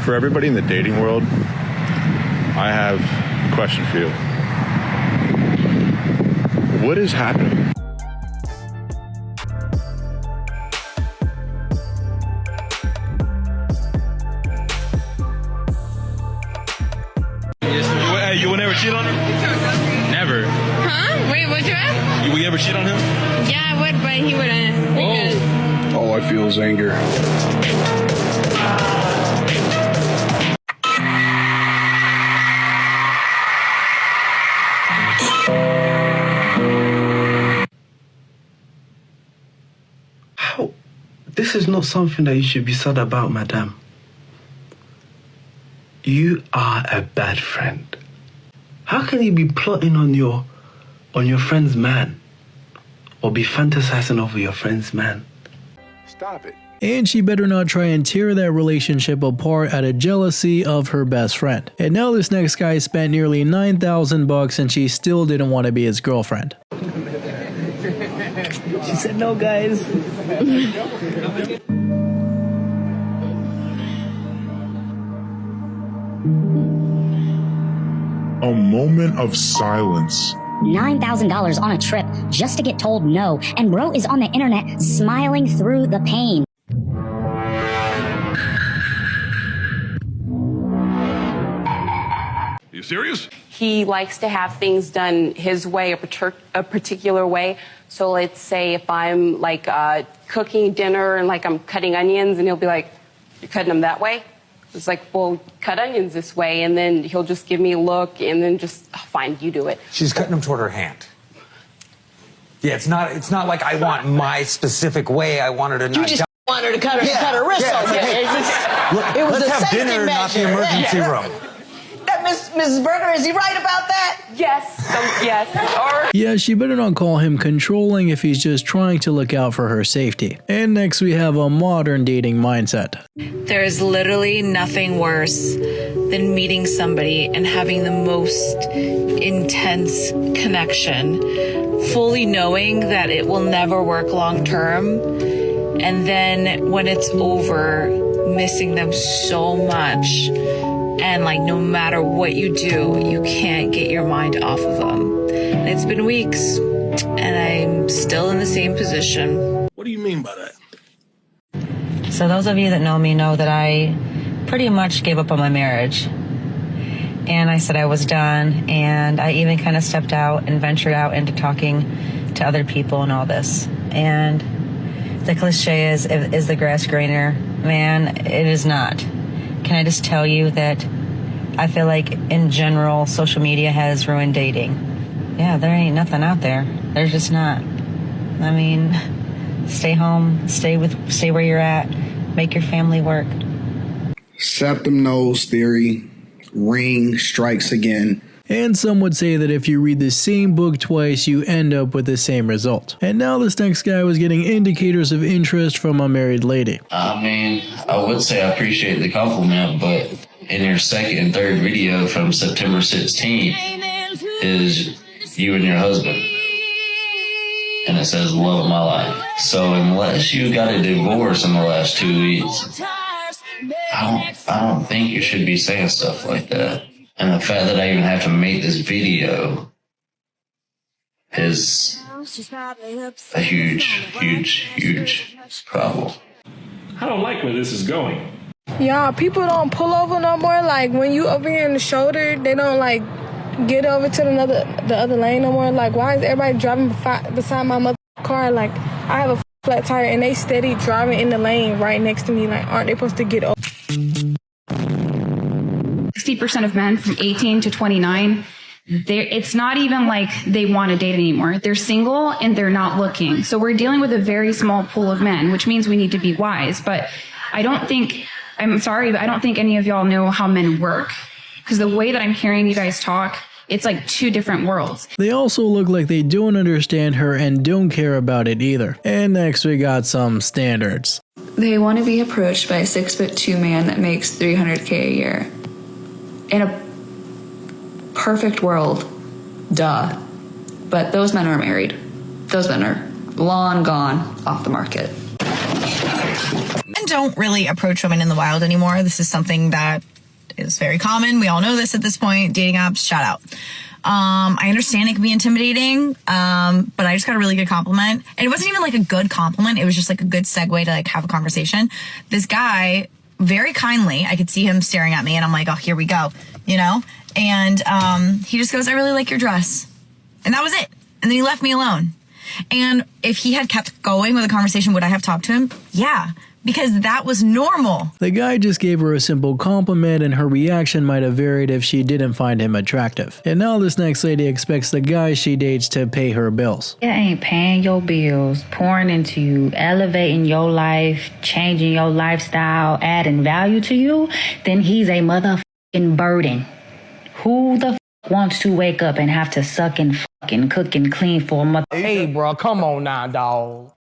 For everybody in the dating world, I have a question for you. What is happening? You would never cheat on him? Never. Huh? Wait, what'd you ask? You would ever cheat on him? Yeah, I would, but he wouldn't. All I feel is anger. How? This is not something that you should be sad about, madam. You are a bad friend. How can you be plotting on your friend's man? Or be fantasizing over your friend's man? Stop it. And she better not try and tear that relationship apart out of jealousy of her best friend. And now this next guy spent nearly $9,000 and she still didn't want to be his girlfriend. She said no, guys. A moment of silence. $9,000 on a trip just to get told no, and bro is on the internet smiling through the pain. You serious? He likes to have things done his way, a particular way. So let's say if I'm like cooking dinner and like I'm cutting onions, and he'll be like, "You're cutting them that way?" It's like, well, cut onions this way, and then he'll just give me a look, and then just, oh, fine, you do it. She's cutting them toward her hand. Yeah, it's not like I want my specific way. I want her to not. You just want her to cut her wrist off. It was let's have dinner, not the emergency room. Mrs. Berger, is he right about that? Yes. Yes. Yeah, she better not call him controlling if he's just trying to look out for her safety. And next we have a modern dating mindset. There's literally nothing worse than meeting somebody and having the most intense connection, fully knowing that it will never work long term, and then when it's over, missing them so much. And like, no matter what you do, you can't get your mind off of them. And it's been weeks, and I'm still in the same position. What do you mean by that? So those of you that know me know that I pretty much gave up on my marriage. And I said I was done, and I even kind of stepped out and ventured out into talking to other people and all this. And the cliche is the grass greener? Man, it is not. Can I just tell you that I feel like in general, social media has ruined dating. Yeah, there ain't nothing out there. There's just not. I mean, stay home, stay where you're at, make your family work. Septum nose theory, ring strikes again. And some would say that if you read the same book twice, you end up with the same result. And now this next guy was getting indicators of interest from a married lady. I mean, I would say I appreciate the compliment, but in your second and third video from September 16th is you and your husband. And it says, love of my life. So unless you got a divorce in the last 2 weeks, I don't think you should be saying stuff like that. And the fact that I even have to make this video is a huge problem. I don't like where this is going. Yeah, people don't pull over no more. Like, when you over here in the shoulder, they don't, like, get over to the other lane no more. Like, why is everybody driving beside my mother's car? Like, I have a flat tire, and they steady driving in the lane right next to me. Like, aren't they supposed to get over? 60% of men from 18 to 29, it's not even like they want to date anymore. They're single and they're not looking. So we're dealing with a very small pool of men, which means we need to be wise. But I'm sorry, but I don't think any of y'all know how men work. Because the way that I'm hearing you guys talk, it's like two different worlds. They also look like they don't understand her and don't care about it either. And next we got some standards. They want to be approached by a 6'2" man that makes $300K a year. In a perfect world, duh. But those men are married. Those men are long gone off the market. Men don't really approach women in the wild anymore. This is something that is very common. We all know this at this point. Dating apps, shout out. I understand it can be intimidating, but I just got a really good compliment. And it wasn't even like a good compliment. It was just like a good segue to like have a conversation. This guy, very kindly, I could see him staring at me and I'm like, oh, here we go, you know? And he just goes, I really like your dress. And that was it. And then he left me alone. And if he had kept going with the conversation, would I have talked to him? Yeah. Because that was normal. The guy just gave her a simple compliment and her reaction might have varied if she didn't find him attractive. And now this next lady expects the guy she dates to pay her bills. It ain't paying your bills, pouring into you, elevating your life, changing your lifestyle, adding value to you, then he's a motherfucking burden. Who the wants to wake up and have to suck and fucking cook and clean for a mother? Hey, bro, come on now, dog.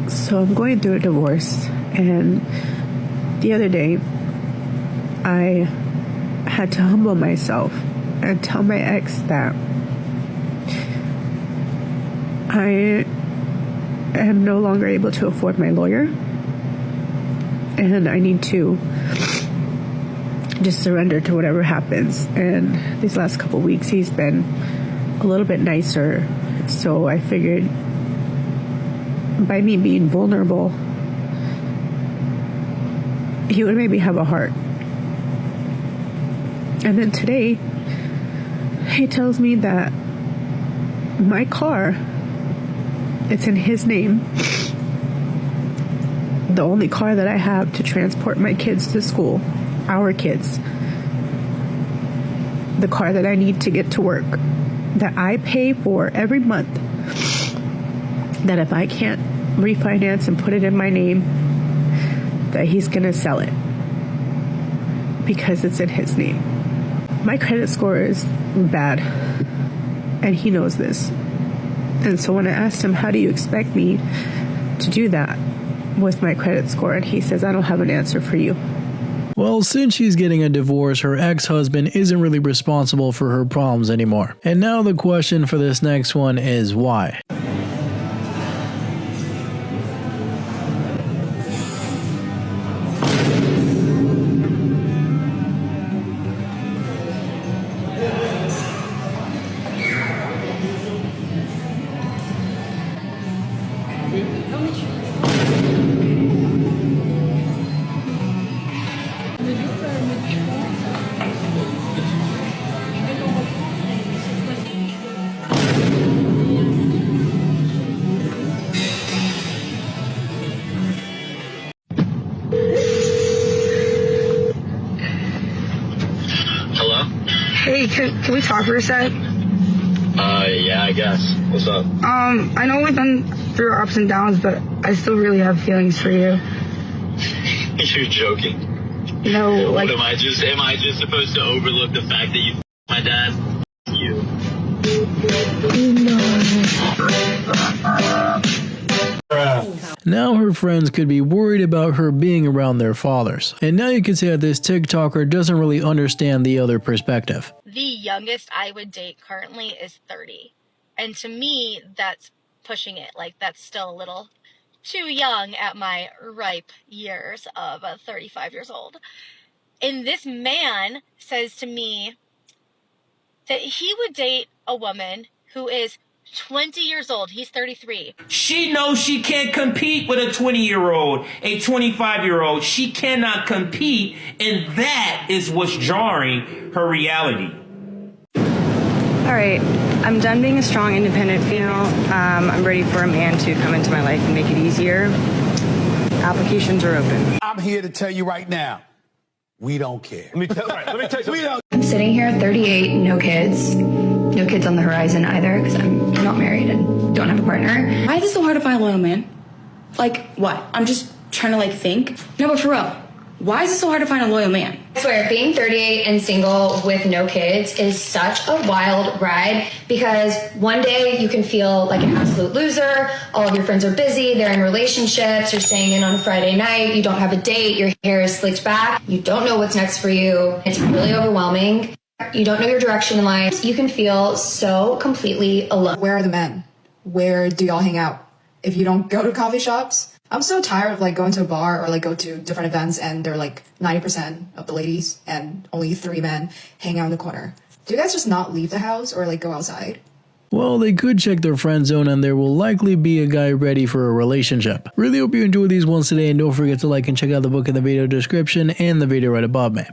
So I'm going through a divorce, and the other day I had to humble myself and tell my ex that I am no longer able to afford my lawyer and I need to just surrender to whatever happens. And these last couple weeks he's been a little bit nicer, so I figured by me being vulnerable, he would maybe have a heart. And then today, he tells me that my car, it's in his name, the only car that I have to transport my kids to school, our kids, the car that I need to get to work, that I pay for every month, that if I can't refinance and put it in my name, that he's gonna sell it because it's in his name. My credit score is bad, and he knows this. And so when I asked him, how do you expect me to do that with my credit score? And he says, I don't have an answer for you. Well, since she's getting a divorce, her ex-husband isn't really responsible for her problems anymore. And now the question for this next one is why? Hey, can we talk for a sec? Yeah, I guess. What's up? I know we've been through our ups and downs, but I still really have feelings for you. You're joking. No, like... What am I just supposed to overlook the fact that you my dad? You. Now her friends could be worried about her being around their fathers. And now you can see that this TikToker doesn't really understand the other perspective. The youngest I would date currently is 30. And to me, that's pushing it. Like, that's still a little too young at my ripe years of 35 years old. And this man says to me that he would date a woman who is 20 years old. He's 33. She knows she can't compete with a 20-year-old, a 25-year-old. She cannot compete, and that is what's jarring her reality. All right, I'm done being a strong, independent female. I'm ready for a man to come into my life and make it easier. Applications are open. I'm here to tell you right now, we don't care. Let me tell you. I'm sitting here, 38, no kids. No kids on the horizon either, because I'm not married and don't have a partner. Why is it so hard to find a loyal man? Like, what? I'm just trying to, think. No, but for real, why is it so hard to find a loyal man? I swear, being 38 and single with no kids is such a wild ride, because one day you can feel like an absolute loser. All of your friends are busy. They're in relationships. You're staying in on Friday night. You don't have a date. Your hair is slicked back. You don't know what's next for you. It's really overwhelming. You don't know your direction in life. You can feel so completely alone. Where are the men? Where do y'all hang out? If you don't go to coffee shops, I'm so tired of like going to a bar or like go to different events and they're like 90% of the ladies and only 3 men hang out in the corner. Do you guys just not leave the house or like go outside? Well, they could check their friend zone and there will likely be a guy ready for a relationship. Really hope you enjoyed these ones today, and don't forget to like and check out the book in the video description and the video right above me.